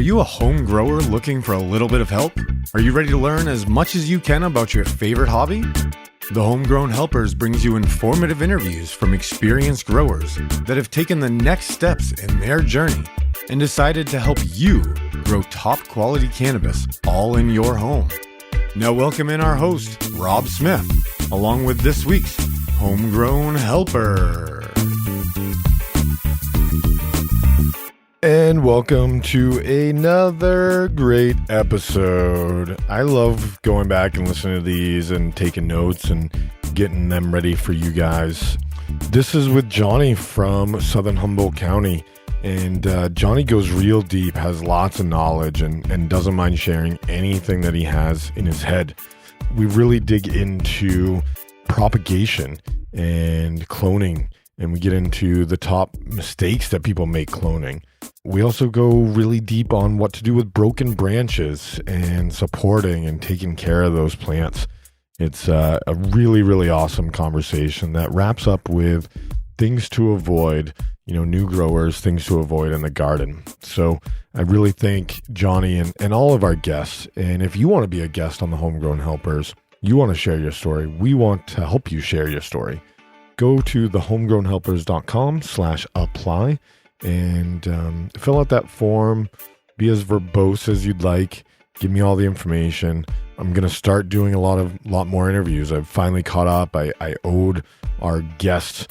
you a home grower looking for a little bit of help? Are you ready to learn as much as you can about your favorite hobby? The Homegrown Helpers brings you informative interviews from experienced growers that have taken the next steps in their journey and decided to help you grow top quality cannabis all in your home. Now welcome in our host, Rob Smith, along with this week's Homegrown Helper. And welcome to another great episode. I love going back and listening to these and taking notes and getting them ready for you guys. This is with Johnny from Southern Humboldt County. And Johnny goes real deep, has lots of knowledge, and doesn't mind sharing anything that he has in his head. We really dig into propagation and cloning, and we get into the top mistakes that people make cloning. We also go really deep on what to do with broken branches and supporting and taking care of those plants. It's a really, really awesome conversation that wraps up with things to avoid, new growers, things to avoid in the garden. So I really thank Johnny and all of our guests. And if you want to be a guest on the Homegrown Helpers, you want to share your story, we want to help you share your story. Go to thehomegrownhelpers.com/apply and fill out that form. Be as verbose as you'd like. Give me all the information. I'm going to start doing a lot more interviews. I've finally caught up. I owed our guests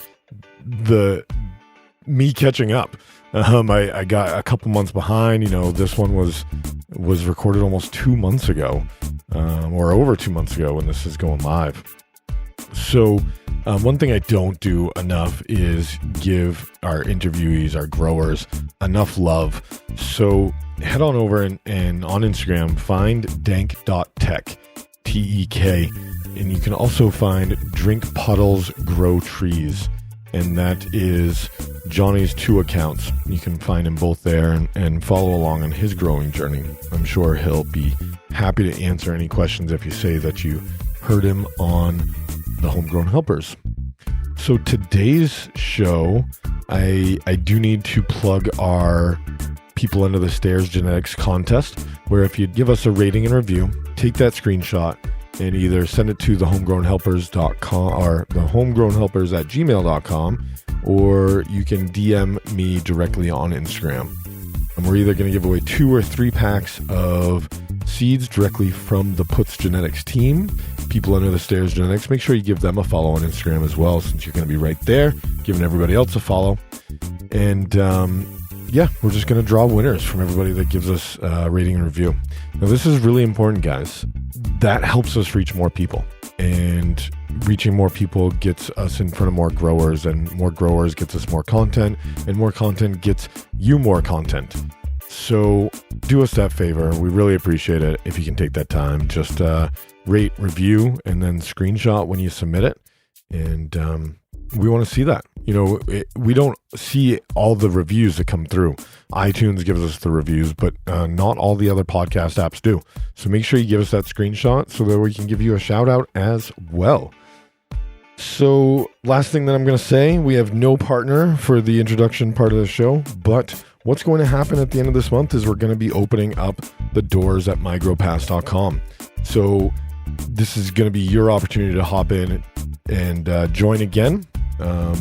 me catching up. I got a couple months behind. This one was recorded almost 2 months ago, or over 2 months ago when this is going live. So one thing I don't do enough is give our interviewees, our growers, enough love. So head on over and on Instagram, find dank.tech, T-E-K, and you can also find Drink Puddles Grow Trees. And that is Johnny's 2 accounts. You can find him both there and follow along on his growing journey. I'm sure he'll be happy to answer any questions if you say that you heard him on the Homegrown Helpers. So today's show, I do need to plug our People Under the Stairs Genetics contest, where if you'd give us a rating and review, take that screenshot and either send it to thehomegrownhelpers.com or thehomegrownhelpers@gmail.com, or you can DM me directly on Instagram. And we're either going to give away 2 or 3 packs of seeds directly from the Puts Genetics team, People Under the Stairs Genetics. Make sure you give them a follow on Instagram as well, since you're going to be right there, giving everybody else a follow. And we're just going to draw winners from everybody that gives us a rating and review. Now, this is really important, guys. That helps us reach more people. And reaching more people gets us in front of more growers, and more growers gets us more content, and more content gets you more content. So do us that favor. We really appreciate it if you can take that time. Just rate, review, and then screenshot when you submit it. And we want to see that. We don't see all the reviews that come through. iTunes gives us the reviews, but not all the other podcast apps do. So make sure you give us that screenshot so that we can give you a shout out as well. So last thing that I'm going to say, we have no partner for the introduction part of the show, but what's going to happen at the end of this month is we're going to be opening up the doors at mygrowpass.com. So this is going to be your opportunity to hop in and join again.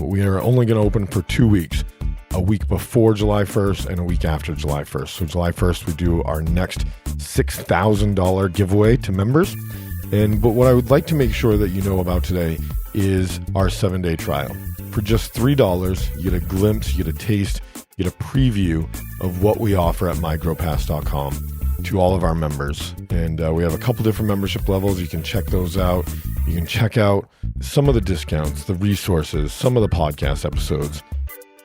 We are only going to open for 2 weeks, a week before July 1st and a week after July 1st. So July 1st, we do our next $6,000 giveaway to members. But what I would like to make sure that you know about today is our 7-day trial. For just $3, you get a glimpse, you get a taste, you get a preview of what we offer at mygrowpass.com to all of our members. And we have a couple different membership levels. You can check those out. You can check out some of the discounts, the resources, some of the podcast episodes,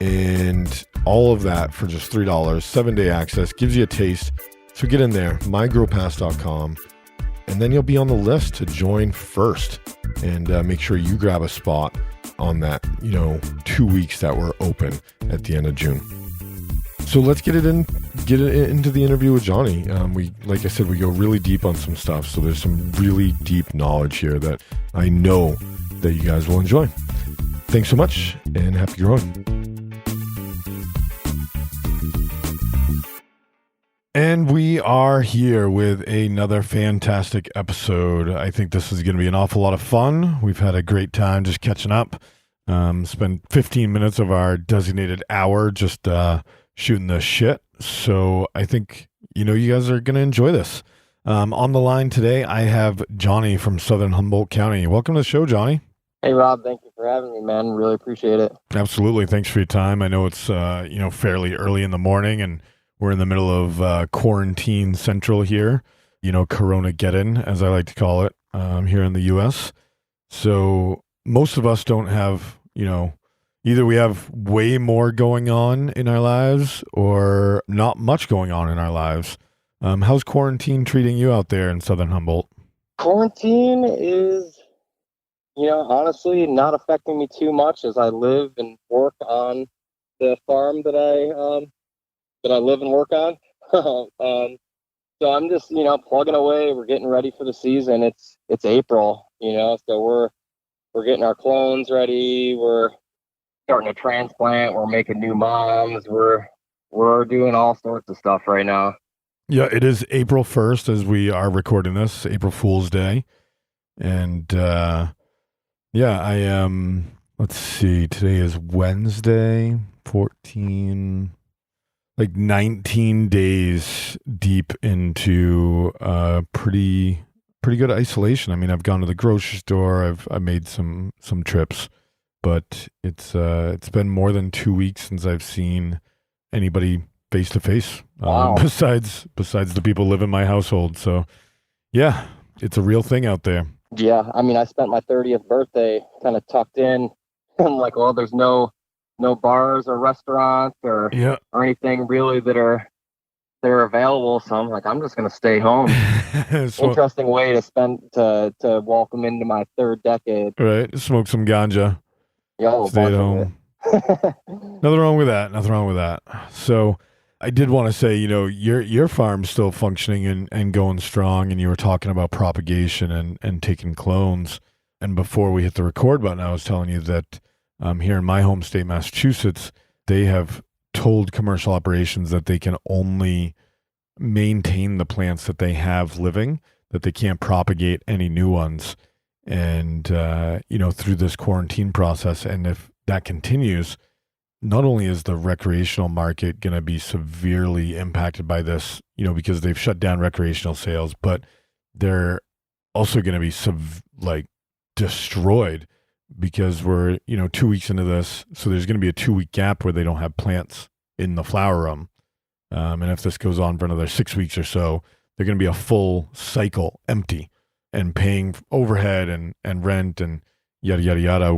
and all of that for just $3. 7-day access gives you a taste. So get in there, mygrowpass.com, and then you'll be on the list to join first, and make sure you grab a spot on that 2 weeks that we're open at the end of June. So let's get it into the interview with Johnny. Like I said, we go really deep on some stuff. So there's some really deep knowledge here that I know that you guys will enjoy. Thanks so much, and happy growing. And we are here with another fantastic episode. I think this is going to be an awful lot of fun. We've had a great time just catching up. Spent 15 minutes of our designated hour just shooting the shit. So I think, you guys are going to enjoy this. On the line today, I have Johnny from Southern Humboldt County. Welcome to the show, Johnny. Hey, Rob. Thank you for having me, man. Really appreciate it. Absolutely. Thanks for your time. I know it's, fairly early in the morning, and we're in the middle of quarantine central here, Corona-geddon, as I like to call it, here in the U.S. So most of us don't have, either we have way more going on in our lives or not much going on in our lives. How's quarantine treating you out there in Southern Humboldt? Quarantine is, honestly not affecting me too much as I live and work on the farm that I live and work on. So I'm just, plugging away. We're getting ready for the season. It's April, so we're getting our clones ready. We're starting to transplant. We're making new moms. We're doing all sorts of stuff right now. Yeah, it is April 1st as we are recording this, April Fool's Day. And I am, let's see, today is Wednesday, 19 days deep into pretty good isolation. I mean, I've gone to the grocery store, I've made some trips, but it's been more than 2 weeks since I've seen anybody face to face. Wow. Besides the people live in my household. So yeah, it's a real thing out there. Yeah, I mean, I spent my 30th birthday kind of tucked in. I'm like, well, there's no bars or restaurants or anything really that are available. So I'm like, I'm just gonna stay home. Interesting way to welcome into my third decade. Right, smoke some ganja. Yo, stay at home. Nothing wrong with that. So I did want to say, your farm's still functioning and going strong, and you were talking about propagation and taking clones. And before we hit the record button, I was telling you that here in my home state, Massachusetts, they have told commercial operations that they can only maintain the plants that they have living, that they can't propagate any new ones. And, through this quarantine process, and if that continues, not only is the recreational market going to be severely impacted by this, because they've shut down recreational sales, but they're also going to be destroyed because we're, 2 weeks into this. So there's going to be a 2-week gap where they don't have plants in the flower room. And if this goes on for another 6 weeks or so, they're going to be a full cycle empty and paying overhead and rent and yada, yada, yada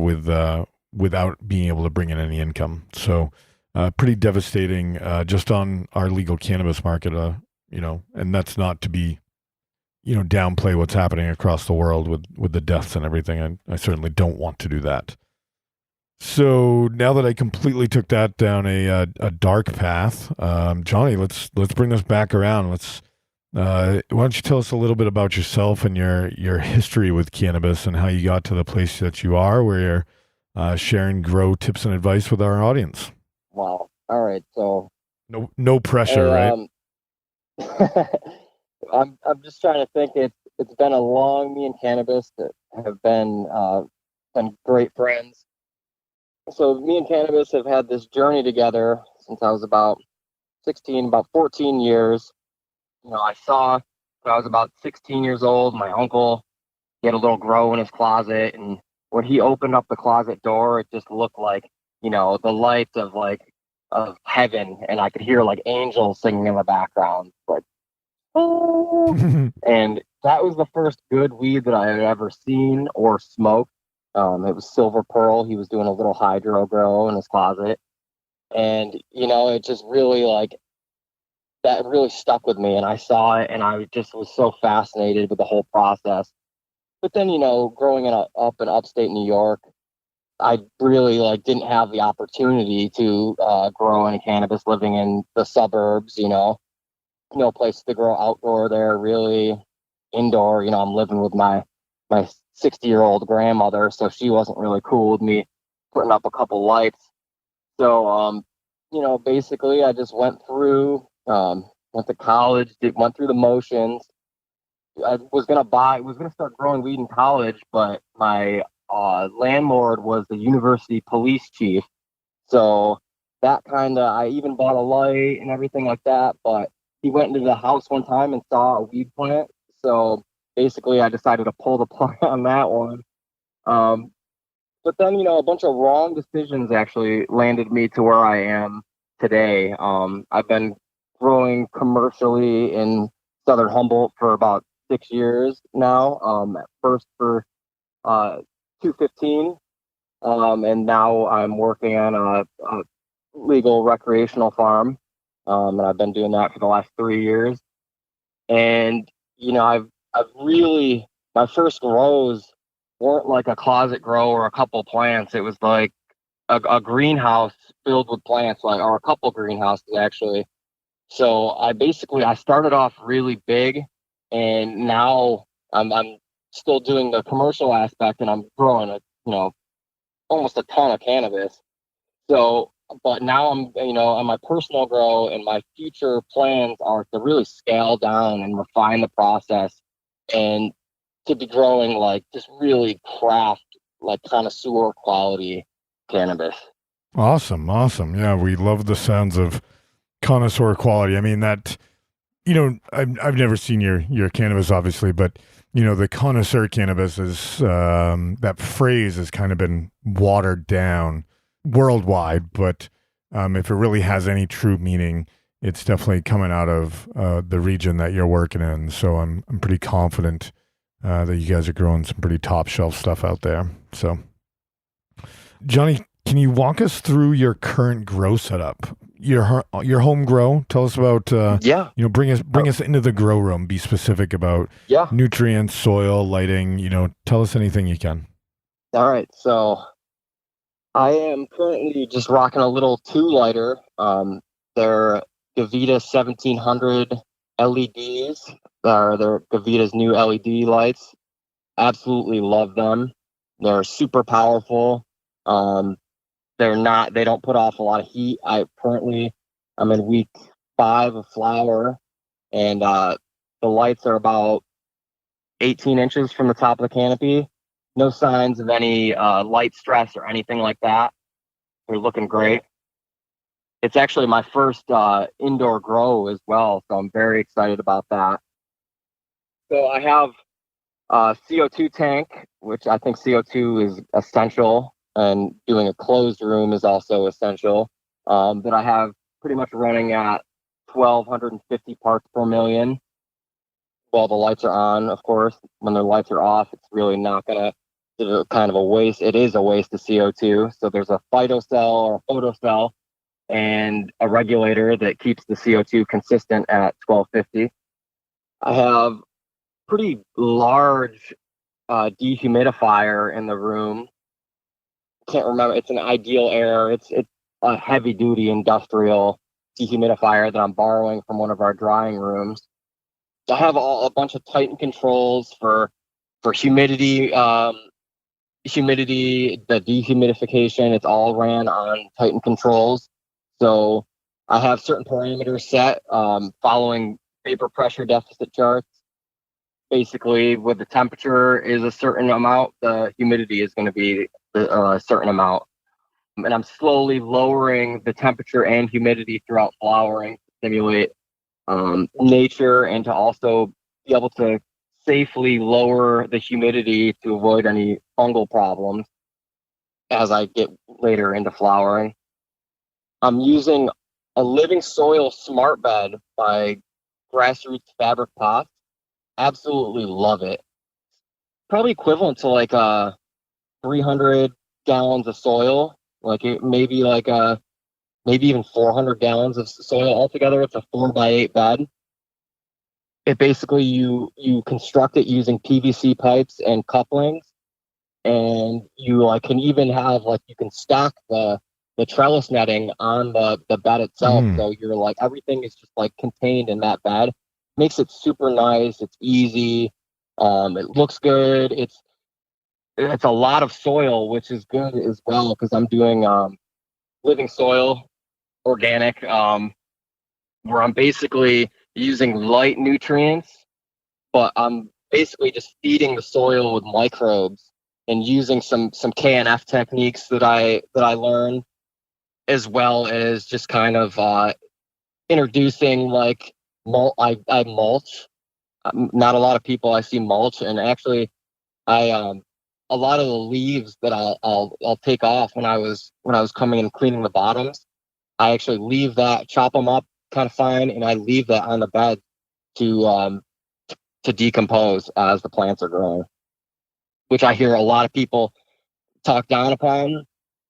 without being able to bring in any income. So pretty devastating just on our legal cannabis market, and that's not to be, downplay what's happening across the world with the deaths and everything. I certainly don't want to do that. So now that I completely took that down a dark path, Johnny, let's bring this back around. Why don't you tell us a little bit about yourself and your history with cannabis and how you got to the place that you are, where you're sharing grow tips and advice with our audience. Wow. All right. So no pressure, right? I'm just trying to think. It's been me and cannabis that have been great friends. So me and cannabis have had this journey together since I was about 16, about 14 years. I saw when I was about 16 years old, my uncle, he had a little grow in his closet, and when he opened up the closet door, it just looked like, the lights of heaven, and I could hear like angels singing in the background, like, oh. And that was the first good weed that I had ever seen or smoked. It was Silver Pearl. He was doing a little hydro grow in his closet, and it just really that really stuck with me, and I saw it, and I just was so fascinated with the whole process. But then, growing up in upstate New York, I really didn't have the opportunity to grow any cannabis living in the suburbs, no place to grow outdoor there, really indoor. I'm living with my 60-year-old grandmother, so she wasn't really cool with me putting up a couple lights. So, basically I just went through went to college, went through the motions. I was gonna start growing weed in college, but my landlord was the university police chief, so that kind of, I even bought a light and everything like that. But he went into the house one time and saw a weed plant, so basically I decided to pull the plug on that one. Um, but then, a bunch of wrong decisions actually landed me to where I am today. I've been growing commercially in Southern Humboldt for about 6 years now. At first for 215, and now I'm working on a legal recreational farm, and I've been doing that for the last 3 years. And I've really, my first grows weren't like a closet grow or a couple plants. It was like a greenhouse filled with plants, like, or a couple greenhouses actually. So I started off really big, and now I'm still doing the commercial aspect, and I'm growing almost a ton of cannabis. So, but now I'm, on my personal grow, and my future plans are to really scale down and refine the process, and to be growing like just really craft, like connoisseur quality cannabis. Awesome. Awesome. Yeah. We love the sounds of connoisseur quality. I mean, I've never seen your cannabis, obviously, but the connoisseur cannabis is, that phrase has kind of been watered down worldwide, but if it really has any true meaning, it's definitely coming out of the region that you're working in. So I'm pretty confident that you guys are growing some pretty top shelf stuff out there. So, Johnny, can you walk us through your current grow setup? Your home grow. Tell us about bring us into the grow room. Be specific about nutrients, soil, lighting. Tell us anything you can. All right, so I am currently just rocking a little 2-lighter. They're Gavita 1700 LEDs. They're Gavita's new LED lights. Absolutely love them. They're super powerful. They don't put off a lot of heat. I'm in week 5 of flower, and the lights are about 18 inches from the top of the canopy. No signs of any light stress or anything like that. They're looking great. It's actually my first indoor grow as well, so I'm very excited about that. So I have a CO2 tank, which I think CO2 is essential, and doing a closed room is also essential. That I have pretty much running at 1,250 parts per million while the lights are on. Of course, when the lights are off, it's really not going to, kind of a waste. It is a waste of CO2. So there's a phytocell or a photocell and a regulator that keeps the CO2 consistent at 1,250. I have pretty large dehumidifier in the room. Can't remember. It's an Ideal Air. It's a heavy duty industrial dehumidifier that I'm borrowing from one of our drying rooms. I have a bunch of Titan controls for humidity, the dehumidification. It's all ran on Titan controls. So I have certain parameters set, following vapor pressure deficit charts. Basically, with the temperature is a certain amount, the humidity is going to be a certain amount. And I'm slowly lowering the temperature and humidity throughout flowering to stimulate nature, and to also be able to safely lower the humidity to avoid any fungal problems as I get later into flowering. I'm using a Living Soil Smart Bed by Grassroots Fabric Pots. Absolutely love it. Probably equivalent to like 300 gallons of soil, maybe even 400 gallons of soil altogether. It's a 4x8 bed. It basically, you construct it using PVC pipes and couplings, and you can even have you can stack the trellis netting on the bed itself. So you're everything is just contained in that bed. Makes it super nice. It's easy. It looks good. It's a lot of soil, which is good as well, because I'm doing Living Soil organic, where I'm basically using light nutrients, but I'm basically just feeding the soil with microbes and using some KNF techniques that I learned, as well as just kind of introducing like I mulch. Not a lot of people I see mulch, and actually I a lot of the leaves that I'll take off when I was coming and cleaning the bottoms. I actually leave that, chop them up kind of fine, and I leave that on the bed to decompose as the plants are growing, which I hear a lot of people talk down upon.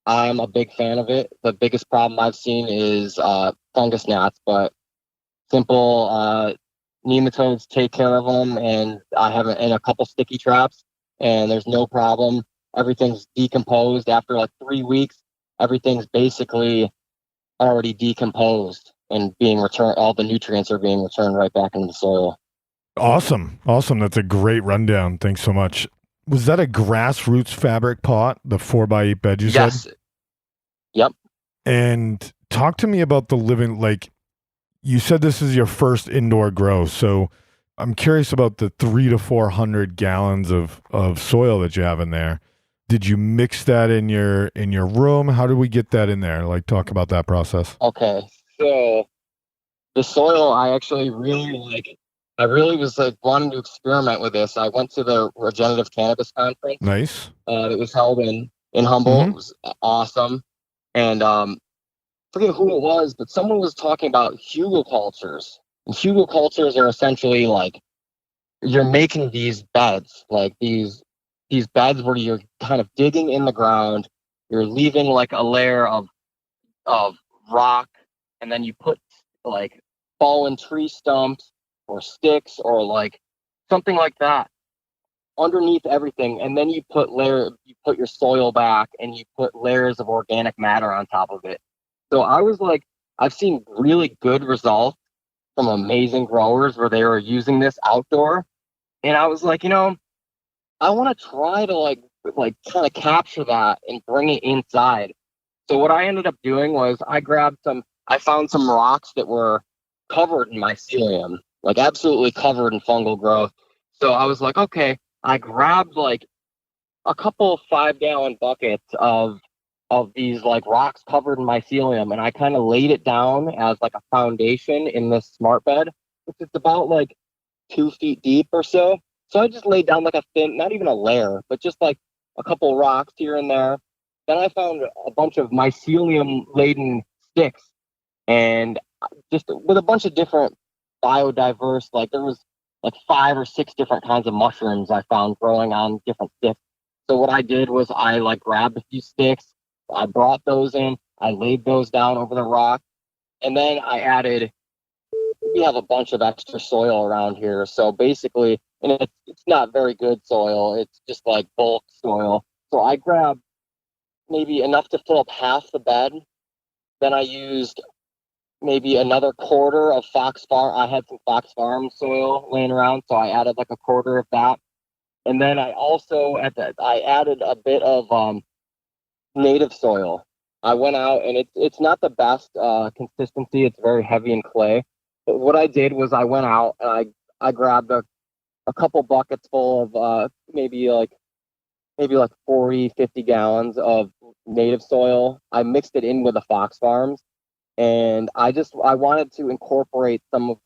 I'm a big fan of it. The biggest problem I've seen is fungus gnats, but simple nematodes take care of them, and I have in a couple sticky traps, and there's no problem. Everything's decomposed after like 3 weeks. Everything's basically already decomposed and being returned. All the nutrients are being returned right back into the soil. Awesome. That's a great rundown. Thanks so much. Was that a grassroots fabric pot, the 4x8 bed you said? Yes. Yep. And talk to me about the living, like you said this is your first indoor grow. So I'm curious about the 300 to 400 gallons of soil that you have in there. Did you mix that in your room? How did we get that in there? Like, talk about that process. Okay. So the soil, I really was like wanting to experiment with this. I went to the Regenerative Cannabis Conference. Nice. That was held in Humboldt. It was awesome. And forget who it was, but someone was talking about hugelkulturs. And hugelkulturs are essentially like you're making these beds, like these beds where you're kind of digging in the ground. You're leaving like a layer of rock, and then you put like fallen tree stumps or sticks or like something like that underneath everything, and then you put your soil back, and you put layers of organic matter on top of it. So I was like, I've seen really good results from amazing growers where they were using this outdoor, and I was like, I want to try to like kind of capture that and bring it inside. So what I ended up doing was I found some rocks that were covered in mycelium, like absolutely covered in fungal growth. So I was like, okay, I grabbed like a couple 5-gallon buckets of these like rocks covered in mycelium, and I kind of laid it down as like a foundation in this smart bed, which is about like 2 feet deep or so. So I just laid down like a thin, not even a layer, but just like a couple rocks here and there. Then I found a bunch of mycelium laden sticks, and just with a bunch of different biodiverse, like there was like 5 or 6 different kinds of mushrooms I found growing on different sticks. So what I did was I like grabbed a few sticks, I brought those in, I laid those down over the rock, and then we have a bunch of extra soil around here. So basically, and it's not very good soil, it's just like bulk soil. So I grabbed maybe enough to fill up half the bed. Then I used maybe another quarter of Fox Farm. I had some Fox Farm soil laying around, so I added like a quarter of that. And then I also I added a bit of native soil. I went out, and it's not the best consistency. It's very heavy in clay. But what I did was I went out and I grabbed a couple buckets full of maybe like 40, 50 gallons of native soil. I mixed it in with the Fox Farms, and I wanted to incorporate some of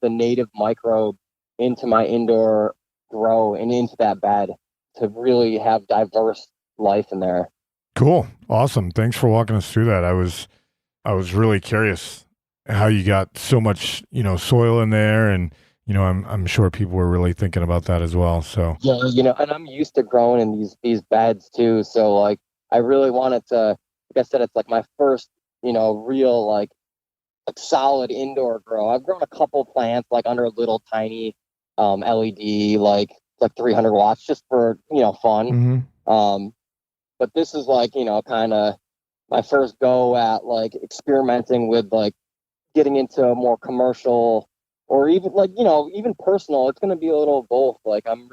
the native microbe into my indoor grow and into that bed to really have diverse life in there. Cool. Awesome. Thanks for walking us through that. I was really curious how you got so much, soil in there, and I'm sure people were really thinking about that as well. So yeah, and I'm used to growing in these beds too. So like I really wanted to, like I said, it's like my first, real like solid indoor grow. I've grown a couple plants like under a little tiny LED like 300 watts just for fun. But this is like kind of my first go at like experimenting with like getting into a more commercial or even like even personal. It's going to be a little of both. Like I'm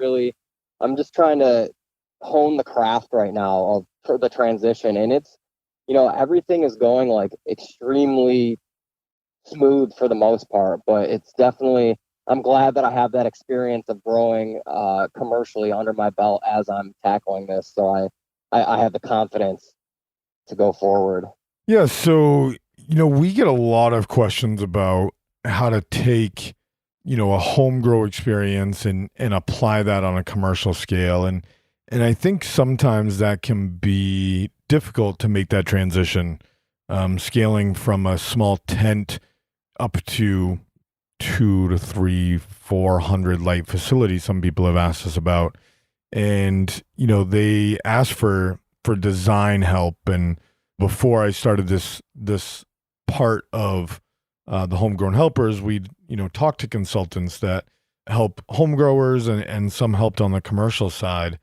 just trying to hone the craft right now for the transition, and it's everything is going like extremely smooth for the most part, but it's definitely, I'm glad that I have that experience of growing commercially under my belt as I'm tackling this. So I have the confidence to go forward. Yeah. So, we get a lot of questions about how to take, a home grow experience and apply that on a commercial scale. And I think sometimes that can be difficult to make that transition, scaling from a small tent up to 2 to 3, 400 light facilities. Some people have asked us about, and they asked for design help. And before I started this part of the homegrown helpers, we'd talk to consultants that help home growers, and some helped on the commercial side.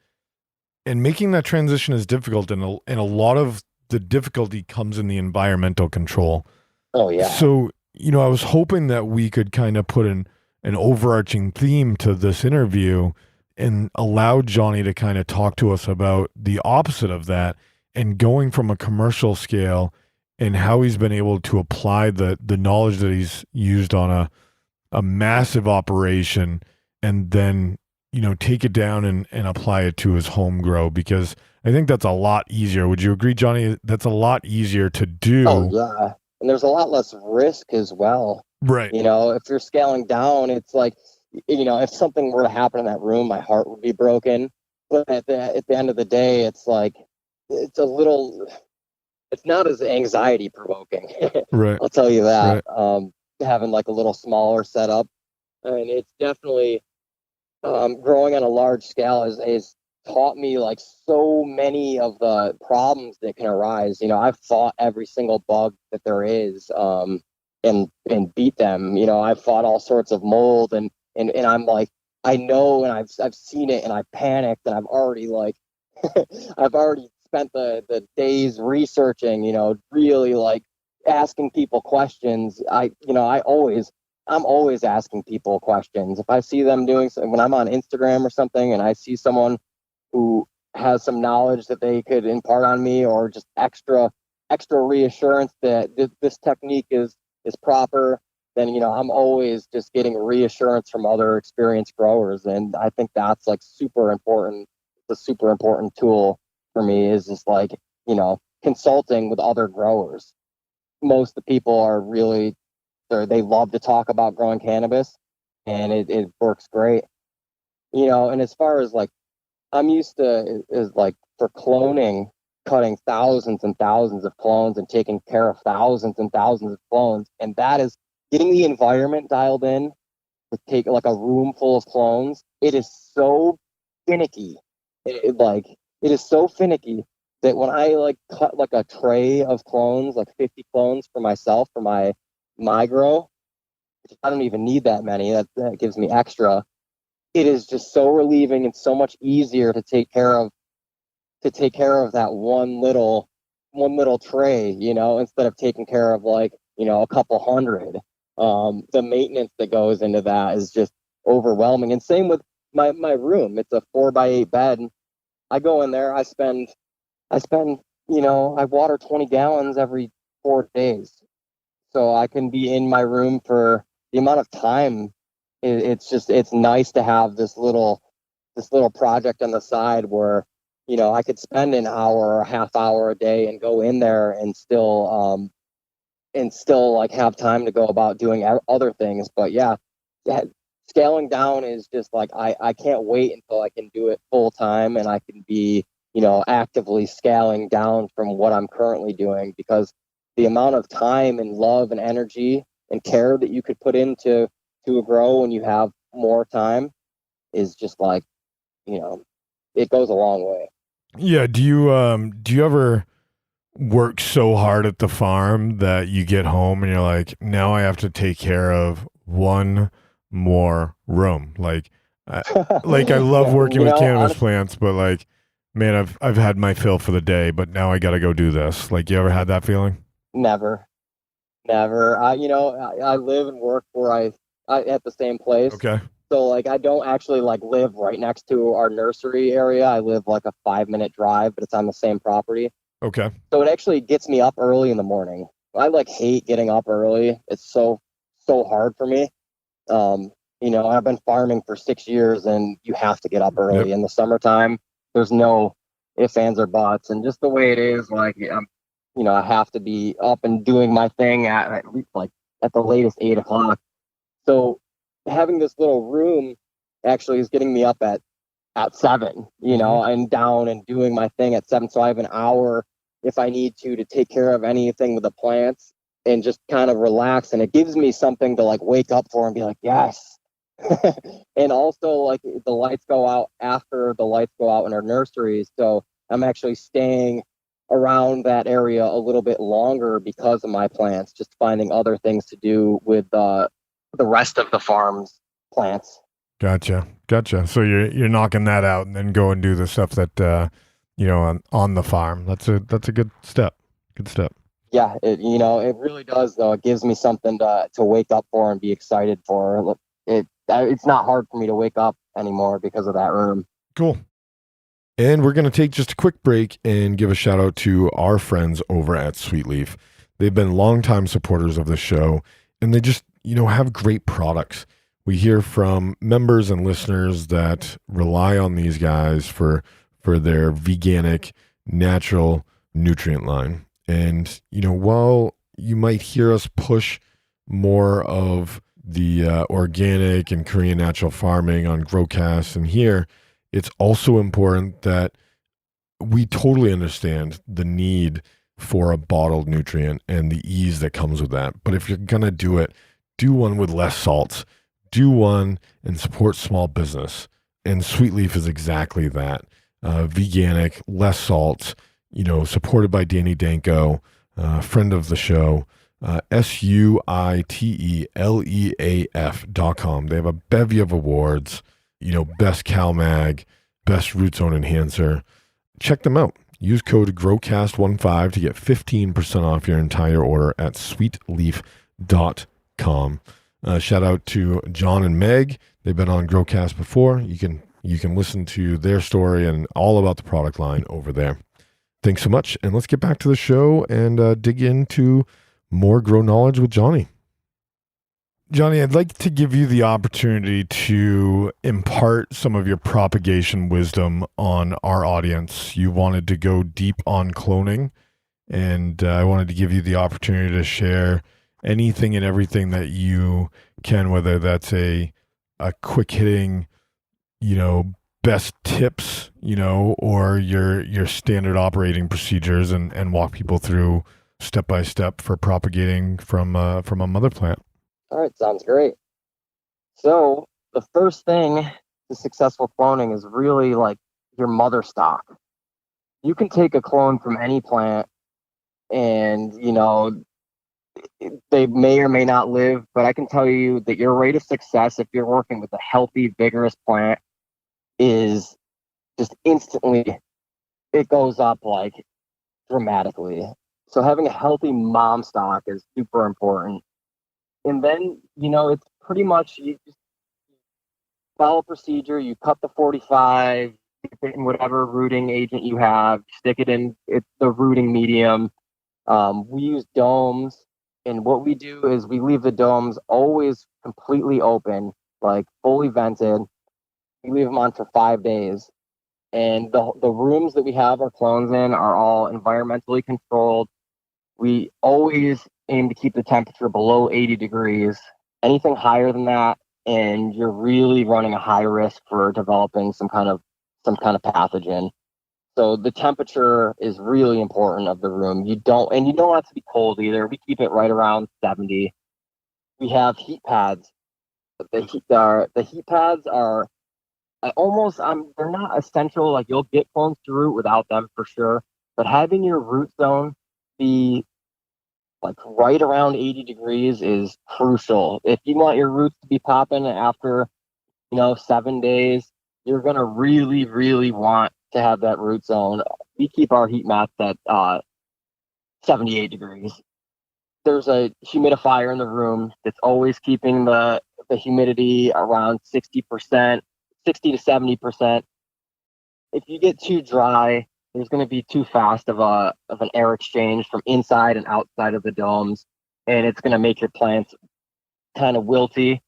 And making that transition is difficult, and a lot of the difficulty comes in the environmental control. Oh yeah. So I was hoping that we could kind of put an overarching theme to this interview and allow Johnny to kind of talk to us about the opposite of that, and going from a commercial scale and how he's been able to apply the knowledge that he's used on a massive operation, and then take it down and apply it to his home grow, because I think that's a lot easier. Would you agree, Johnny? That's a lot easier to do. Oh yeah. And there's a lot less risk as well. Right. If you're scaling down, it's like, if something were to happen in that room, my heart would be broken. But at the end of the day, it's like, it's not as anxiety provoking. Right. I'll tell you that. Right. Having like a little smaller setup, and it's definitely growing on a large scale is taught me like so many of the problems that can arise. I've fought every single bug that there is, and beat them. I've fought all sorts of mold, and I'm like, I know, and I've seen it, and I panicked, and I've already like I've already spent the days researching, really like asking people questions. I'm always asking people questions. If I see them doing something, when I'm on Instagram or something, and I see someone who has some knowledge that they could impart on me, or just extra reassurance that this technique is proper, then I'm always just getting reassurance from other experienced growers. And I think that's like super important. It's a super important tool for me, is just like, consulting with other growers. Most of the people are really, they love to talk about growing cannabis, and it works great. And as far as like, I'm used to is like for cloning, cutting thousands and thousands of clones and taking care of thousands and thousands of clones. And that is getting the environment dialed in to take like a room full of clones. It is so finicky. It is so finicky that when I like cut like a tray of clones, like 50 clones for myself, for my grow, I don't even need that many. That gives me extra. It is just so relieving and so much easier to take care of that one little tray, instead of taking care of like, a couple hundred. The maintenance that goes into that is just overwhelming. And same with my room. It's a 4x8 bed. I go in there, I spend, I water 20 gallons every 4 days. So I can be in my room for the amount of time. It's nice to have this little project on the side where, I could spend an hour or a half hour a day and go in there and still like have time to go about doing other things. But yeah, scaling down is just like, I can't wait until I can do it full time, and I can be, actively scaling down from what I'm currently doing, because the amount of time and love and energy and care that you could put into a grow when you have more time is just like, it goes a long way. Yeah. Do you ever work so hard at the farm that you get home and you're like, now I have to take care of one more room? Like I love working with cannabis plants, but like, man, I've had my fill for the day, but now I got to go do this. Like, you ever had that feeling? Never. I live and work where I at the same place. Okay. So like, I don't actually like live right next to our nursery area. I live like a 5-minute drive, but it's on the same property. Okay. So it actually gets me up early in the morning. I like hate getting up early. It's so hard for me. I've been farming for 6 years, and you have to get up early. Yep. In the summertime, there's no ifs, ands, or buts, and just the way it is, like I have to be up and doing my thing at the latest 8 o'clock. So having this little room actually is getting me up at 7, and down and doing my thing at 7. So I have an hour if I need to take care of anything with the plants and just kind of relax. And it gives me something to like wake up for and be like, yes. And also, like, the lights go out after the lights go out in our nurseries. So I'm actually staying around that area a little bit longer because of my plants, just finding other things to do with the rest of the farm's plants. Gotcha. So you're knocking that out and then go and do the stuff that on the farm. That's a good step. Good step. Yeah, it really does, though. It gives me something to wake up for and be excited for. It's not hard for me to wake up anymore because of that room. Cool. And we're going to take just a quick break and give a shout out to our friends over at Sweet Leaf. They've been longtime supporters of the show, and they just, have great products. We hear from members and listeners that rely on these guys for their veganic, natural nutrient line. And, while you might hear us push more of the organic and Korean natural farming on Growcast and here, it's also important that we totally understand the need for a bottled nutrient and the ease that comes with that. But if you're going to do it, do one with less salts. Do one and support small business. And Sweet Leaf is exactly that. Veganic, less salt, supported by Danny Danko, friend of the show, SuiteLeaf.com. They have a bevy of awards, best Cal Mag, best root zone enhancer. Check them out. Use code GROWCAST15 to get 15% off your entire order at sweetleaf.com. Shout out to John and Meg. They've been on Growcast before. You can listen to their story and all about the product line over there. Thanks so much, and let's get back to the show and dig into more grow knowledge with Johnny. Johnny, I'd like to give you the opportunity to impart some of your propagation wisdom on our audience. You wanted to go deep on cloning, and I wanted to give you the opportunity to share anything and everything that you can, whether that's a quick hitting, best tips, or your standard operating procedures, and walk people through step by step for propagating from a mother plant. All right, sounds great. So the first thing to successful cloning is really like your mother stock. You can take a clone from any plant, and they may or may not live, but I can tell you that your rate of success, if you're working with a healthy, vigorous plant, is just instantly, it goes up like dramatically. So having a healthy mom stock is super important. And then, it's pretty much, you just follow procedure. You cut the 45, stick it in whatever rooting agent you have, stick it in the rooting medium. We use domes. And what we do is we leave the domes always completely open, like fully vented. We leave them on for 5 days. And the rooms that we have our clones in are all environmentally controlled. We always aim to keep the temperature below 80 degrees. Anything higher than that, and you're really running a high risk for developing some kind of pathogen. So the temperature is really important of the room. You don't have to be cold either. We keep it right around 70. We have heat pads. The heat pads are they're not essential. Like, you'll get clones to root without them for sure. But having your root zone be like right around 80 degrees is crucial. If you want your roots to be popping after 7 days, you're gonna really, really want to have that root zone. We keep our heat mats at 78 degrees. There's a humidifier in the room that's always keeping the humidity around 60%, 60 to 70%. If you get too dry, there's going to be too fast of an air exchange from inside and outside of the domes, and it's going to make your plants kind of wilty.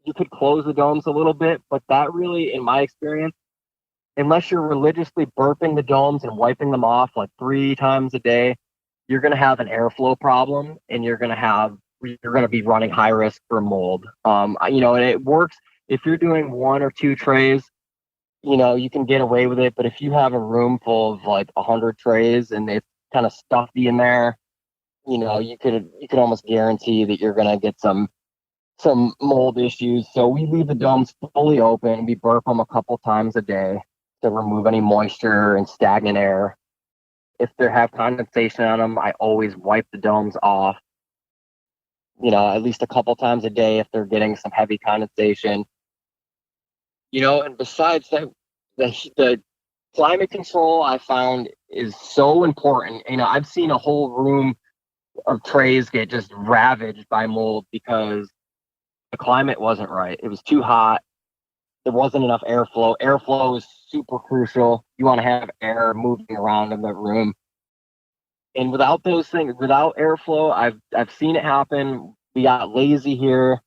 You could close the domes a little bit, but that really, in my experience, unless you're religiously burping the domes and wiping them off like 3 times a day, you're going to have an airflow problem, and you're going to be running high risk for mold. And it works if you're doing 1 or 2 trays. You can get away with it, but if you have a room full of like 100 trays and it's kind of stuffy in there, you could almost guarantee that you're going to get some mold issues. So we leave the domes fully open. We burp them a couple times a day to remove any moisture and stagnant air. If they have condensation on them, I always wipe the domes off, at least a couple times a day if they're getting some heavy condensation. And besides that, the climate control I found is so important. I've seen a whole room of trays get just ravaged by mold because the climate wasn't right. It was too hot. There wasn't enough airflow. Airflow is super crucial. You want to have air moving around in the room. And without those things, without airflow, I've seen it happen. We got lazy here,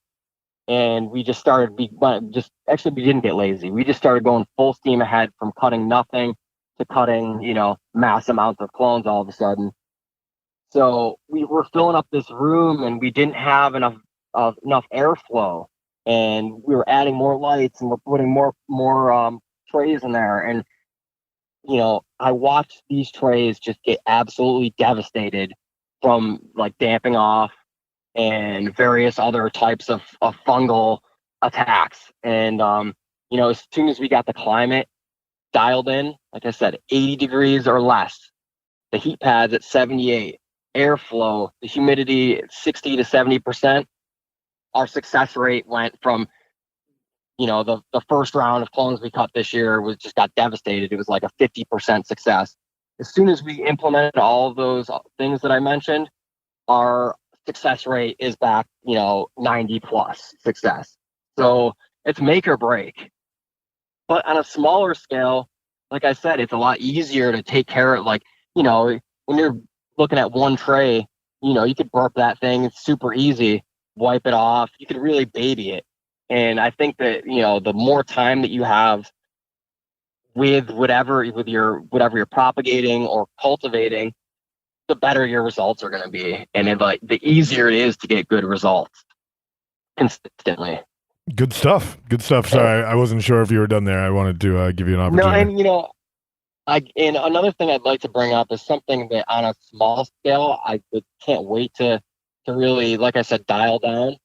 and we just started. We didn't get lazy. We just started going full steam ahead from cutting nothing to cutting, mass amounts of clones all of a sudden. So we were filling up this room, and we didn't have enough airflow, and we were adding more lights, and we're putting more trays in there, and I watched these trays just get absolutely devastated from like damping off and various other types of fungal attacks. And as soon as we got the climate dialed in, like I said, 80 degrees or less, the heat pads at 78, airflow, the humidity at 60 to 70%, our success rate went from the first round of clones we cut this year just got devastated. It was like a 50% success. As soon as we implemented all of those things that I mentioned, our success rate is back, 90 plus success. So it's make or break. But on a smaller scale, like I said, it's a lot easier to take care of. Like, when you're looking at 1 tray, you could burp that thing. It's super easy. Wipe it off. You could really baby it. And I think that, the more time that you have with whatever you're propagating or cultivating, the better your results are going to be. And the easier it is to get good results consistently. Good stuff. Sorry, I wasn't sure if you were done there. I wanted to give you an opportunity. No, and, and another thing I'd like to bring up is something that on a small scale, I can't wait to really, like I said, dial down.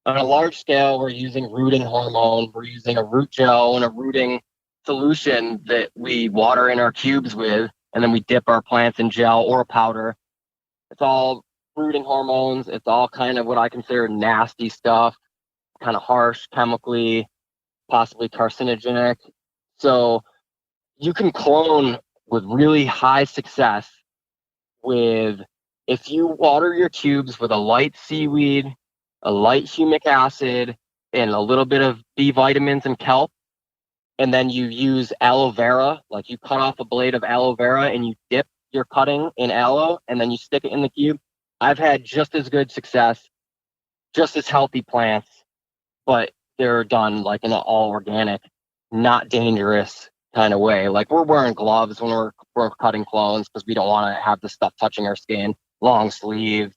On a large scale, we're using rooting hormone. We're using a root gel and a rooting solution that we water in our cubes with, and then we dip our plants in gel or powder. It's all rooting hormones. It's all kind of what I consider nasty stuff, kind of harsh, chemically, possibly carcinogenic. So you can clone with really high success if you water your cubes with a light seaweed, a light humic acid, and a little bit of B vitamins and kelp, and then you use aloe vera, like you cut off a blade of aloe vera and you dip your cutting in aloe, and then you stick it in the cube. I've had just as good success, just as healthy plants, but they're done like in an all organic, not dangerous kind of way. Like we're wearing gloves when we're cutting clones because we don't want to have the stuff touching our skin, long sleeves.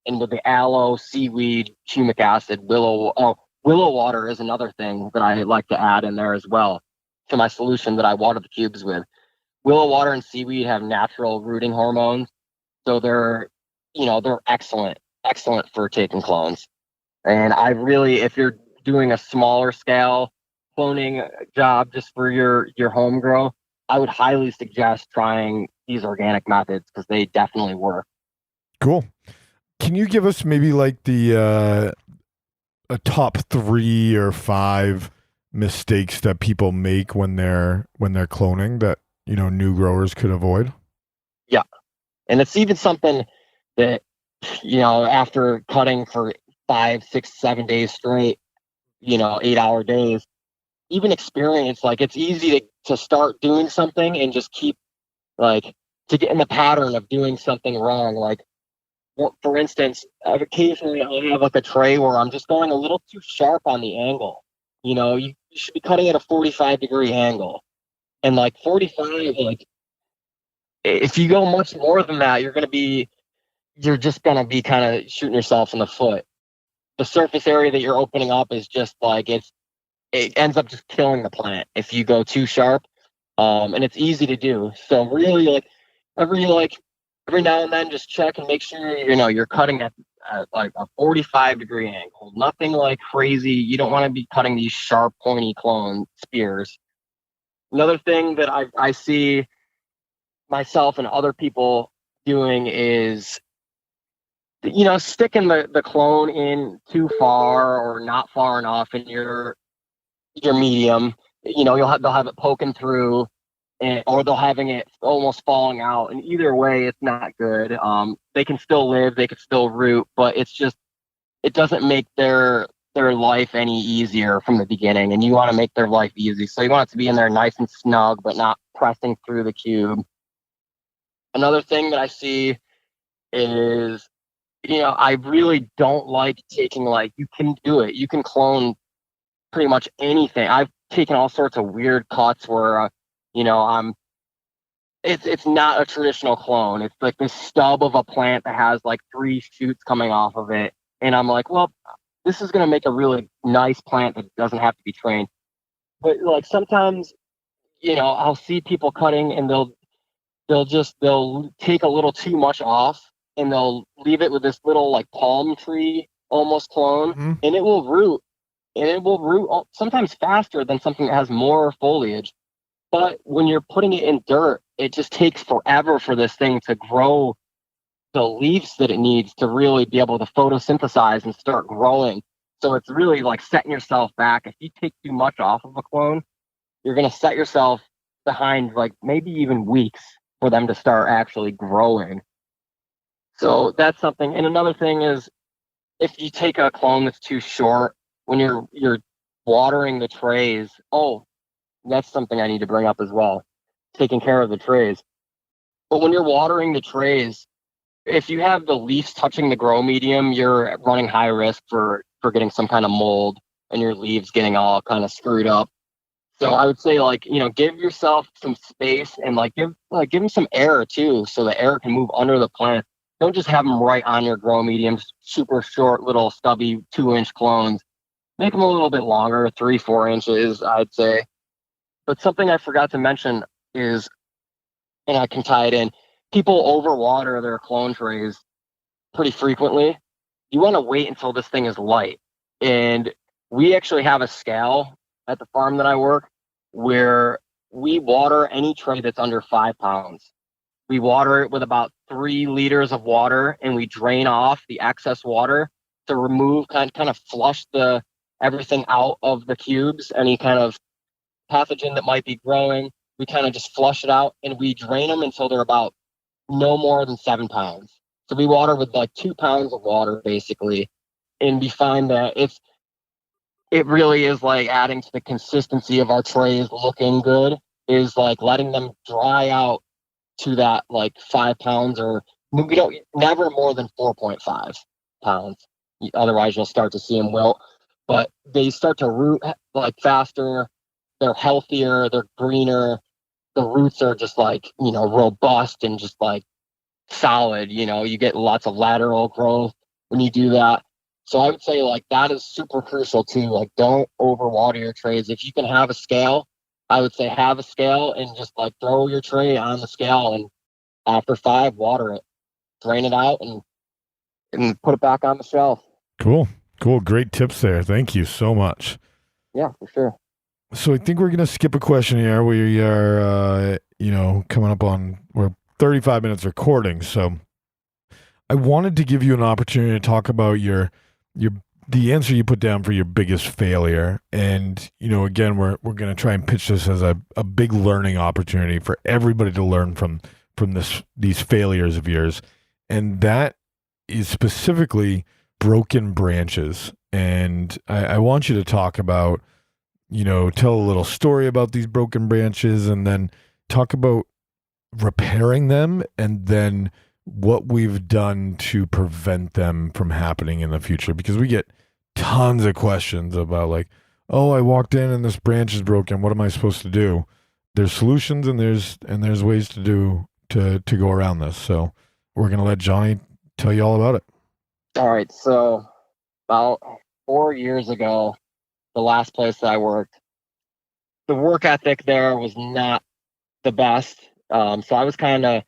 And with the aloe, seaweed, humic acid, willow water is another thing that I like to add in there as well to my solution that I water the cubes with. Willow water and seaweed have natural rooting hormones, so they're excellent for taking clones. And if you're doing a smaller scale cloning job just for your home grow, I would highly suggest trying these organic methods because they definitely work. Cool. Can you give us maybe like a top 3 or 5 mistakes that people make when they're cloning that new growers could avoid? Yeah, and it's even something that after cutting for 5, 6, 7 days straight, 8-hour days, even experience, like it's easy to start doing something and just keep like to get in the pattern of doing something wrong. Like, for instance, occasionally I'll have like a tray where I'm just going a little too sharp on the angle. You should be cutting at a 45-degree angle. And like 45, like if you go much more than that, you're just going to be kind of shooting yourself in the foot. The surface area that you're opening up is just like, it ends up just killing the plant if you go too sharp. And it's easy to do. So really, every every now and then, just check and make sure you're cutting at like a 45-degree angle. Nothing like crazy. You don't want to be cutting these sharp, pointy clone spears. Another thing that I see myself and other people doing is sticking the clone in too far or not far enough in your medium. They'll have it poking through, or they'll having it almost falling out. And either way, it's not good. They can still live, they can still root, but it doesn't make their life any easier from the beginning. And you want to make their life easy, so you want it to be in there nice and snug, but not pressing through the cube. Another thing that I see is, I really don't like taking, you can do it. You can clone pretty much anything. I've taken all sorts of weird cuts where, it's not a traditional clone. It's like this stub of a plant that has like 3 shoots coming off of it. And I'm like, well, this is going to make a really nice plant that doesn't have to be trained. But like sometimes, I'll see people cutting and they'll take a little too much off and they'll leave it with this little like palm tree almost clone, and it will root. And it will root sometimes faster than something that has more foliage. But when you're putting it in dirt, it just takes forever for this thing to grow the leaves that it needs to really be able to photosynthesize and start growing. So it's really like setting yourself back. If you take too much off of a clone, you're going to set yourself behind like maybe even weeks for them to start actually growing. So that's something. And another thing is, if you take a clone that's too short, when you're watering the trays, that's something I need to bring up as well, taking care of the trays. But when you're watering the trays, if you have the leaves touching the grow medium, you're running high risk for getting some kind of mold and your leaves getting all kind of screwed up. So I would say, give yourself some space and give them some air too, so the air can move under the plant. Don't just have them right on your grow mediums, super short, little stubby 2-inch clones. Make them a little bit longer, 3-4 inches, I'd say. But something I forgot to mention is, and I can tie it in, people overwater their clone trays pretty frequently. You want to wait until this thing is light. And we actually have a scale at the farm that I work where we water any tray that's under 5 pounds. We water it with about 3 liters of water, and we drain off the excess water to remove, kind of flush everything out of the cubes, any kind of pathogen that might be growing. We kind of just flush it out, and we drain them until they're about no more than 7 pounds. So we water with 2 pounds of water basically, and we find that it really is adding to the consistency of our trays looking good, is letting them dry out to that 5 pounds, or we don't, never more than 4.5 pounds. Otherwise you'll start to see them wilt. But they start to root faster, they're healthier, they're greener, the roots are just robust and just solid. You get lots of lateral growth when you do that. So I would say that is super crucial too. Don't overwater your trays. If you can have a scale, I would say have a scale and just throw your tray on the scale, and after 5, water it, drain it out, and put it back on the shelf. Cool. Great tips there. Thank you so much. Yeah, for sure. So I think we're going to skip a question here. We are, coming up on, we're 35 minutes recording. So I wanted to give you an opportunity to talk about the answer you put down for your biggest failure. And, again, we're going to try and pitch this as a big learning opportunity for everybody to learn from these failures of yours. And that is specifically broken branches. And I want you to talk about, tell a little story about these broken branches, and then talk about repairing them, and then what we've done to prevent them from happening in the future, because we get tons of questions about like, oh, I walked in and this branch is broken. What am I supposed to do? There's solutions and there's ways to do to go around this. So we're gonna let Johnny tell you all about it. All right. So about 4 years ago, the last place that I worked, the work ethic there was not the best. So I was kind of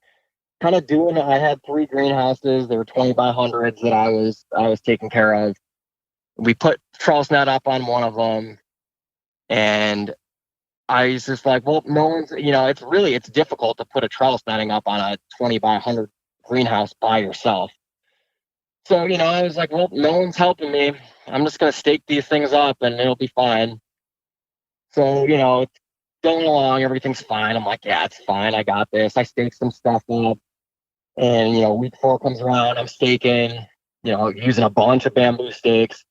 doing it. I had 3 greenhouses. They were 20 by 100s that I was taking care of. We put trellis net up on one of them, and I was just like, well, no one's, it's difficult to put a trellis netting up on a 20 by 100 greenhouse by yourself. So, I was like, well, no one's helping me. I'm just going to stake these things up and it'll be fine. So, it's going along. Everything's fine. I'm like, yeah, it's fine. I got this. I staked some stuff up. And, week 4 comes around. I'm staking, using a bunch of bamboo stakes.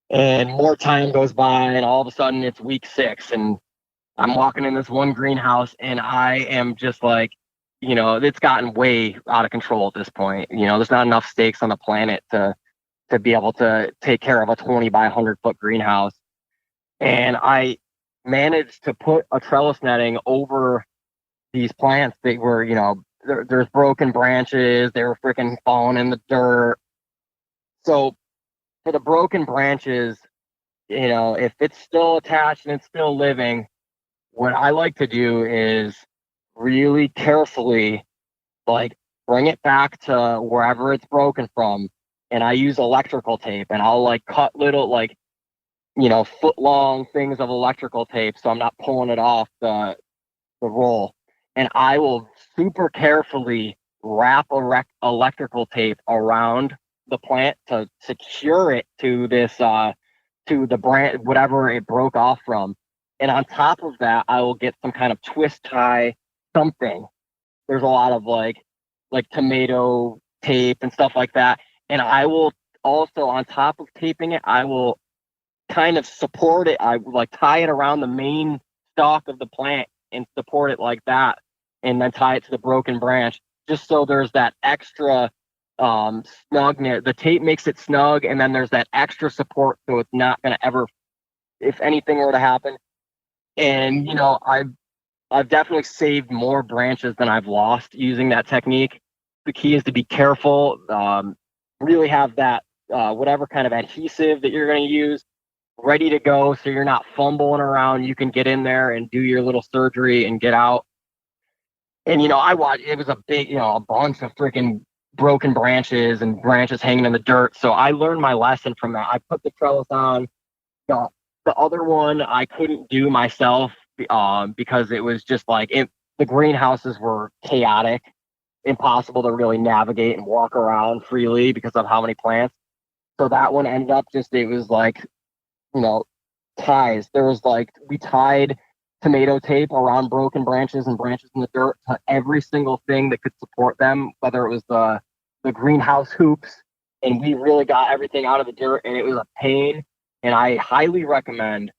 And more time goes by. And all of a sudden it's week 6. And I'm walking in this one greenhouse and I am just like, it's gotten way out of control at this point. There's not enough stakes on the planet to be able to take care of a 20 by 100 foot greenhouse. And I managed to put a trellis netting over these plants that were, there's broken branches. They were freaking falling in the dirt. So for the broken branches, if it's still attached and it's still living, what I like to do is really carefully, like, bring it back to wherever it's broken from. And I use electrical tape, and I'll like cut little, like, foot long things of electrical tape. So I'm not pulling it off the roll. And I will super carefully wrap electrical tape around the plant to secure it to this, to the branch, whatever it broke off from. And on top of that, I will get some kind of twist tie something. There's a lot of like tomato tape and stuff like that. And I will also, on top of taping it, I will kind of support it. I like tie it around the main stalk of the plant and support it like that. And then tie it to the broken branch, just so there's that extra snugness. The tape makes it snug, and then there's that extra support, so it's not going to ever, if anything were to happen. And I've definitely saved more branches than I've lost using that technique. The key is to be careful. Really have that whatever kind of adhesive that you're going to use ready to go, so you're not fumbling around. You can get in there and do your little surgery and get out. And I watched. It was a big, a bunch of freaking broken branches and branches hanging in the dirt. So I learned my lesson from that. I put the trellis on. The other one I couldn't do myself because it was just like the greenhouses were chaotic, impossible to really navigate and walk around freely because of how many plants. So that one ended up it was like, ties. There was like, we tied tomato tape around broken branches and branches in the dirt to every single thing that could support them, whether it was the greenhouse hoops, and we really got everything out of the dirt, and it was a pain. And I highly recommend,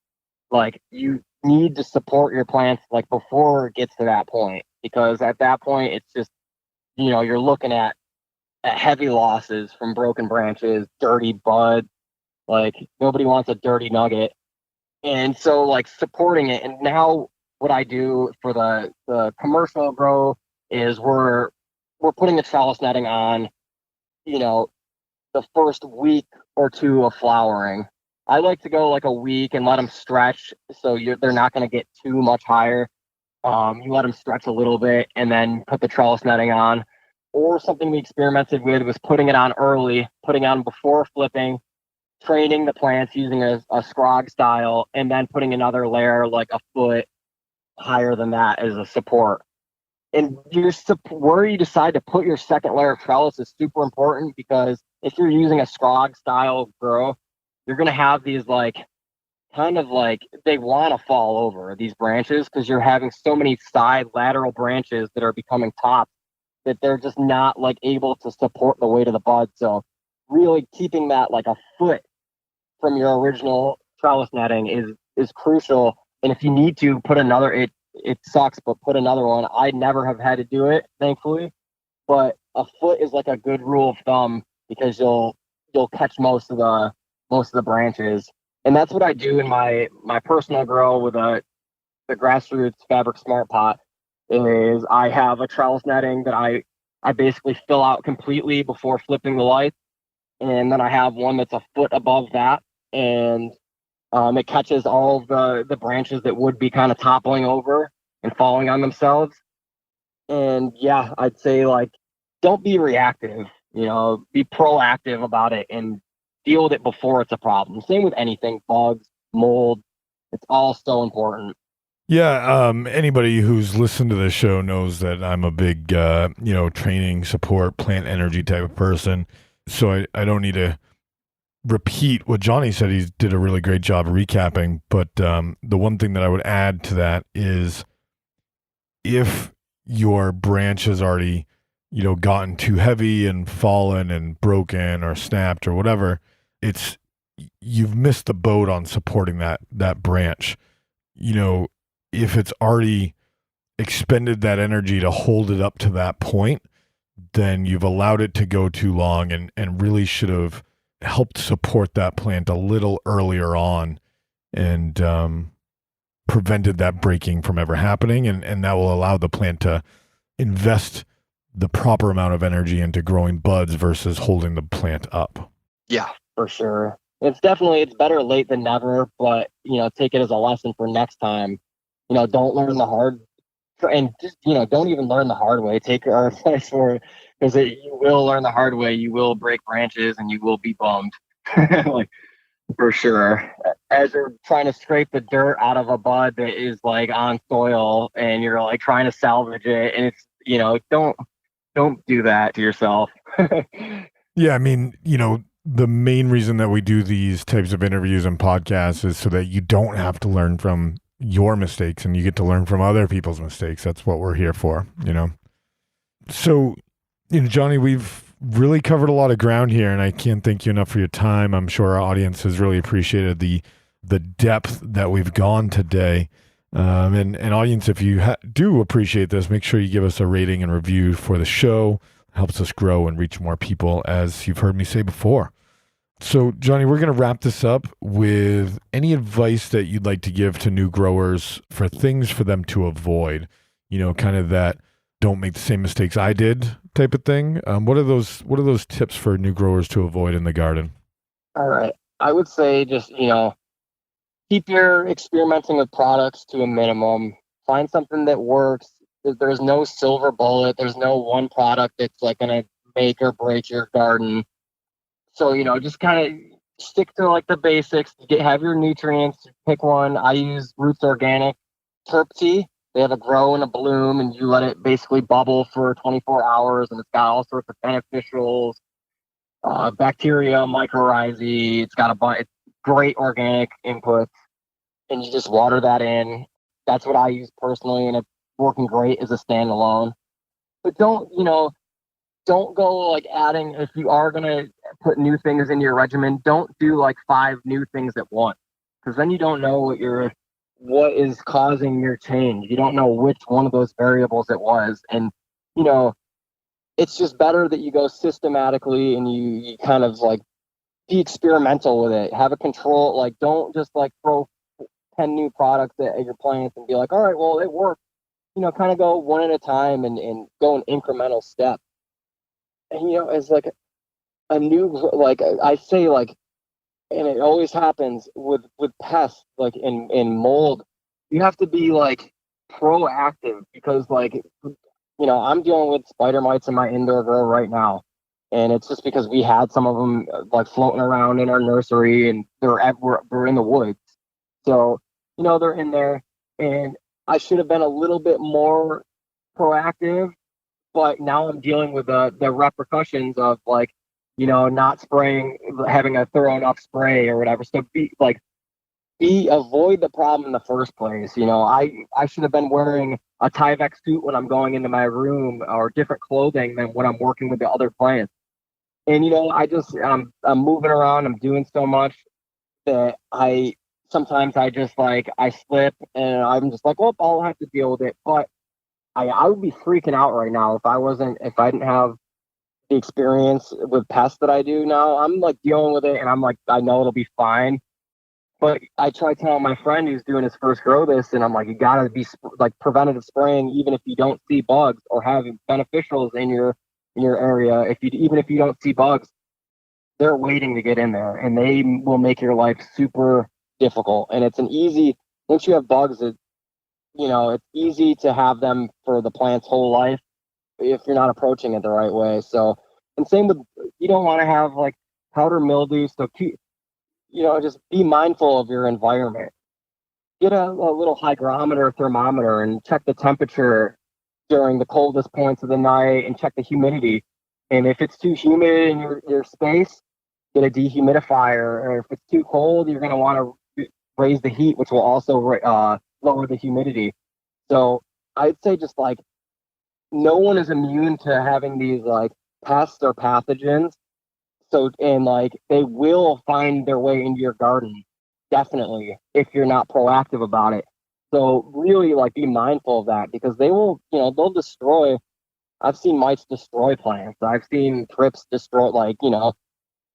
like, you need to support your plants like before it gets to that point, because at that point it's just, you're looking at heavy losses from broken branches, dirty bud. Like, nobody wants a dirty nugget. And so, like, supporting it. And now what I do for the commercial grow is we're putting the trellis netting on, the first week or 2 of flowering. I like to go like a week and let them stretch, so they're not going to get too much higher. You let them stretch a little bit and then put the trellis netting on. Or something we experimented with was putting it on early, putting on before flipping, training the plants using a scrog style, and then putting another layer like a foot higher than that as a support. And where you decide to put your second layer of trellis is super important, because if you're using a scrog style grow, you're going to have these like kind of like, they want to fall over these branches because you're having so many side lateral branches that are becoming tops that they're just not like able to support the weight of the bud. So really keeping that like a foot from your original trellis netting is crucial. And if you need to put it sucks, but put another one. I never have had to do it, thankfully, but a foot is like a good rule of thumb because you'll catch most of the branches. And that's what I do in my personal grow with the grassroots fabric smart pot is I have a trellis netting that I basically fill out completely before flipping the lights. And then I have one that's a foot above that. And it catches all of the branches that would be kind of toppling over and falling on themselves. And yeah, I'd say like, don't be reactive, be proactive about it and deal with it before it's a problem. Same with anything, bugs, mold, it's all so important. Yeah, anybody who's listened to this show knows that I'm a big, training, support, plant energy type of person. So I don't need to repeat what Johnny said. He did a really great job recapping. But the one thing that I would add to that is if your branch has already, gotten too heavy and fallen and broken or snapped or whatever, you've missed the boat on supporting that branch. If it's already expended that energy to hold it up to that point, then you've allowed it to go too long and really should have helped support that plant a little earlier on and prevented that breaking from ever happening. And that will allow the plant to invest the proper amount of energy into growing buds versus holding the plant up. Yeah, for sure. It's better late than never, but, take it as a lesson for next time. Don't learn the hard, and just, don't even learn the hard way. Take our advice for it, because you will learn the hard way. You will break branches and you will be bummed, like for sure. As you're trying to scrape the dirt out of a bud that is like on soil and you're like trying to salvage it, and it's, don't do that to yourself. Yeah. I mean, the main reason that we do these types of interviews and podcasts is so that you don't have to learn from your mistakes and you get to learn from other people's mistakes. That's what we're here for, So, Johnny, we've really covered a lot of ground here, and I can't thank you enough for your time. I'm sure our audience has really appreciated the depth that we've gone today. And audience, if you do appreciate this, make sure you give us a rating and review for the show. It helps us grow and reach more people, as you've heard me say before. So, Johnny, we're going to wrap this up with any advice that you'd like to give to new growers for things for them to avoid, kind of that don't make the same mistakes I did type of thing. What are those tips for new growers to avoid in the garden? All right. I would say just, keep your experimenting with products to a minimum. Find something that works. There's no silver bullet. There's no one product that's like going to make or break your garden. So, just kind of stick to like the basics. Have your nutrients. Pick one. I use Roots Organic Terp Tea. They have a grow and a bloom, and you let it basically bubble for 24 hours, and it's got all sorts of beneficials, bacteria, mycorrhizae. It's got it's great organic inputs, and you just water that in. That's what I use personally, and it's working great as a standalone. But don't go like adding, if you are going to put new things in your regimen, don't do like 5 new things at once, because then you don't know what is causing your change. You don't know which one of those variables it was. And, it's just better that you go systematically and you kind of like be experimental with it. Have a control, like don't just like throw 10 new products at your plants and be like, all right, well, it worked. Kind of go one at a time and go in incremental steps. And, as like a new, like I say, like, and it always happens with pests, like in mold, you have to be like proactive, because like, I'm dealing with spider mites in my indoor grow right now. And it's just because we had some of them like floating around in our nursery, and we're in the woods. So, they're in there, and I should have been a little bit more proactive, but now I'm dealing with the repercussions of like, not spraying, having a thorough enough spray or whatever. So avoid the problem in the first place. I should have been wearing a Tyvek suit when I'm going into my room, or different clothing than when I'm working with the other plants. And I'm moving around, I'm doing so much that I sometimes I just like I slip and I'm just like, well, I'll have to deal with it. But I would be freaking out right now if I didn't have the experience with pests that I do now. I'm like dealing with it and I'm like, I know it'll be fine. But I try telling my friend who's doing his first grow this, and I'm like, you gotta be like preventative spraying, even if you don't see bugs or have beneficials in your area. Even if you don't see bugs, they're waiting to get in there, and they will make your life super difficult. And it's an easy once you have bugs, it's easy to have them for the plant's whole life if you're not approaching it the right way. So, and same with you don't want to have like powder mildew. So keep just be mindful of your environment. Get a little hygrometer, thermometer, and check the temperature during the coldest points of the night, and check the humidity. And if it's too humid in your space, get a dehumidifier. Or if it's too cold, you're going to want to raise the heat, which will also lower the humidity. So I'd say just like no one is immune to having these like pests or pathogens. So, and like they will find their way into your garden, definitely, if you're not proactive about it. So really like be mindful of that because they will, they'll destroy. I've seen mites destroy plants. I've seen thrips destroy, like,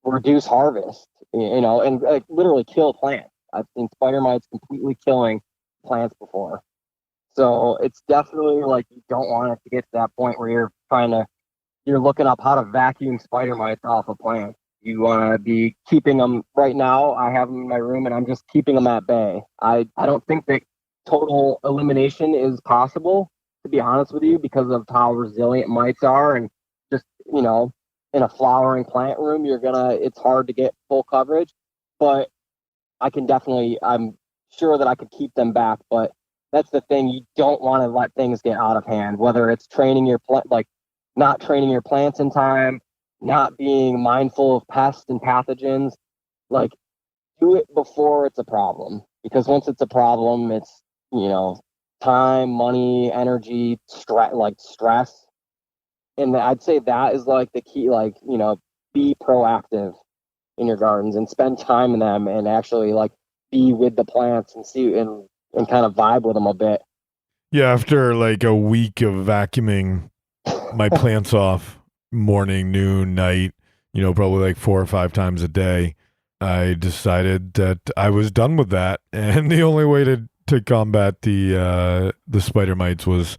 reduce harvest, and like literally kill plants. I've seen spider mites completely killing plants before. So it's definitely like you don't want it to get to that point where you're looking up how to vacuum spider mites off a plant. You want to be keeping them. Right now, I have them in my room, and I'm just keeping them at bay. I don't think that total elimination is possible, to be honest with you, because of how resilient mites are. And just, in a flowering plant room, it's hard to get full coverage. But I'm sure that I could keep them back. But that's the thing. You don't want to let things get out of hand, whether it's training your plant, like not training your plants in time, not being mindful of pests and pathogens. Like, do it before it's a problem. Because once it's a problem, it's, time, money, energy, stress. And I'd say that is like the key, like, be proactive in your gardens and spend time in them and actually like be with the plants and see and kind of vibe with them a bit. Yeah, after like a week of vacuuming my plants off morning, noon, night, probably like 4 or 5 times a day, I decided that I was done with that. And the only way to combat the spider mites was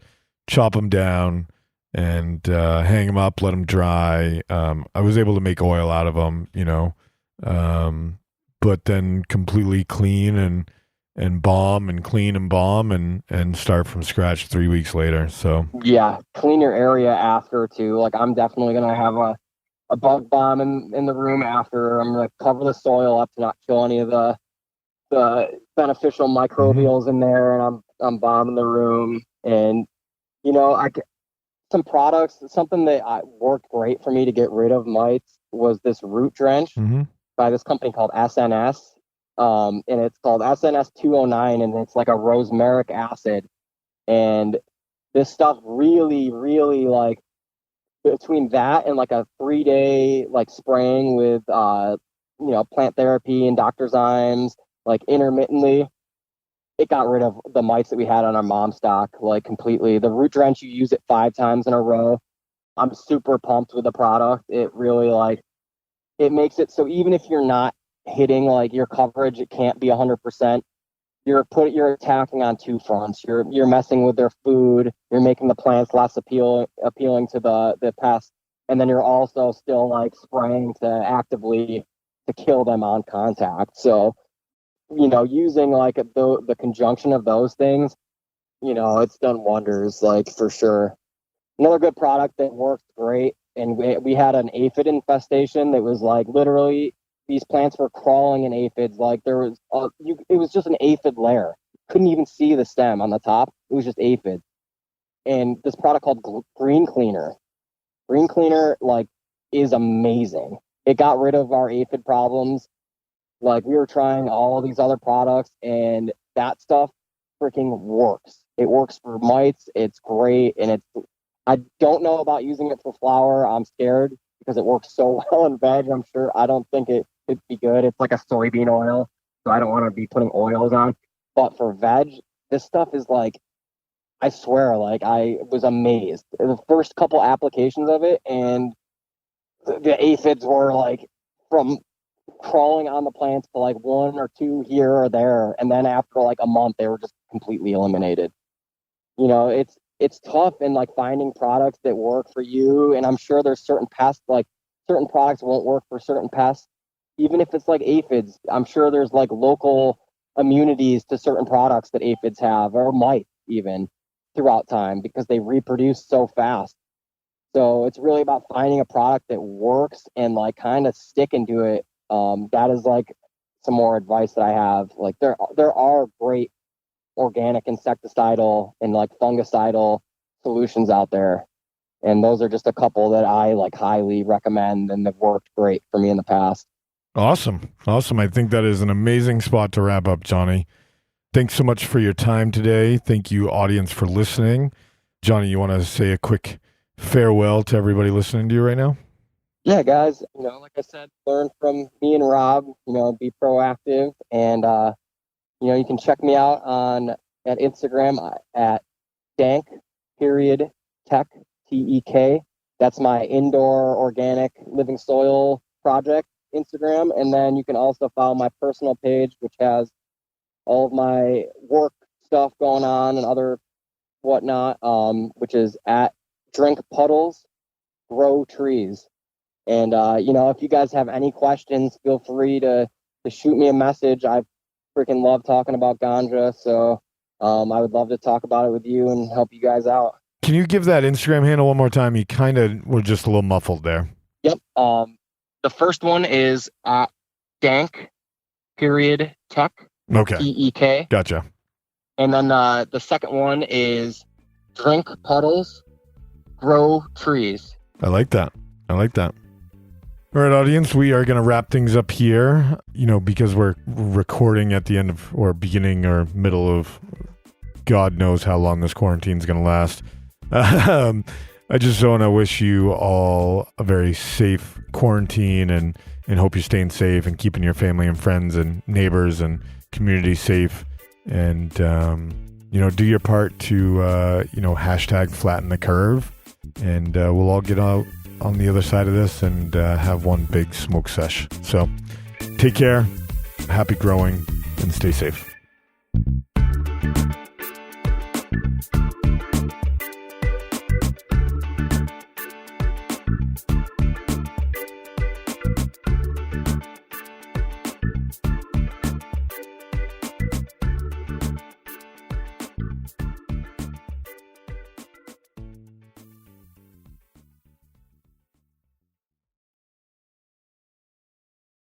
chop them down and hang them up, let them dry. I was able to make oil out of them, but then completely clean and bomb and clean and bomb and start from scratch 3 weeks later. So yeah, clean your area after too. Like I'm definitely gonna have a bug bomb in the room after. I'm gonna cover the soil up to not kill any of the beneficial microbials in there, and I'm bombing the room. And some products, something that worked great for me to get rid of mites was this root drench by this company called SNS. And it's called SNS 209, and it's like a rosmaric acid. And this stuff really, really like between that and like a 3-day like spraying with plant therapy and Dr. Zymes like intermittently, it got rid of the mites that we had on our mom stock like completely. The root drench, you use it 5 times in a row. I'm super pumped with the product. It really like it makes it so even if you're not hitting like your coverage, it can't be 100%. You're attacking on 2 fronts. You're messing with their food. You're making the plants less appealing to the pests, and then you're also still like spraying to actively to kill them on contact. So using like the conjunction of those things, it's done wonders, like for sure. Another good product that worked great, and we had an aphid infestation that was like literally these plants were crawling in aphids. Like there was, it was just an aphid lair. Couldn't even see the stem on the top. It was just aphids. And this product called Green Cleaner. Green Cleaner like is amazing. It got rid of our aphid problems. Like we were trying all these other products, and that stuff freaking works. It works for mites. It's great, and I don't know about using it for flower. I'm scared because it works so well in veg. I don't think it'd be good. It's like a soybean oil. so I don't want to be putting oils on. But for veg, this stuff is like, I swear, like I was amazed. The first couple applications of it, and the aphids were like from crawling on the plants to like one or two here or there, and then after like a month, they were just completely eliminated. You know, it's tough in like finding products that work for you, and I'm sure there's certain pests, like certain products won't work for certain pests, even if it's like aphids. I'm sure there's like local immunities to certain products that aphids have, or might even throughout time, because they reproduce so fast. So it's really about finding a product that works and like kind of sticking to it. That is like some more advice that I have. Like there are great organic insecticidal and like fungicidal solutions out there, and those are just a couple that I like highly recommend and have worked great for me in the past. Awesome. I think that is an amazing spot to wrap up, Johnny. Thanks so much for your time today. Thank you, audience, for listening. Johnny, you want to say a quick farewell to everybody listening to you right now? Yeah, guys, like I said, learn from me and Rob, be proactive, and you can check me out at Instagram at dank.tech, TEK. That's my indoor organic living soil project Instagram. And then you can also follow my personal page, which has all of my work stuff going on and other whatnot, which is at Drink Puddles, Grow Trees. And, if you guys have any questions, feel free to shoot me a message. I freaking love talking about ganja. So I would love to talk about it with you and help you guys out. Can you give that Instagram handle one more time? You kind of were just a little muffled there. Yep. The first one is at dank.tech. Okay. TEK. Gotcha. And then the second one is Drink Puddles, Grow Trees. I like that. All right, audience, we are going to wrap things up here, because we're recording at the end of, or beginning or middle of, God knows how long this quarantine is going to last. I just want to wish you all a very safe quarantine and hope you're staying safe and keeping your family and friends and neighbors and community safe. And, do your part to, hashtag flatten the curve. And we'll all get out on the other side of this and have one big smoke sesh. So take care, happy growing, and stay safe.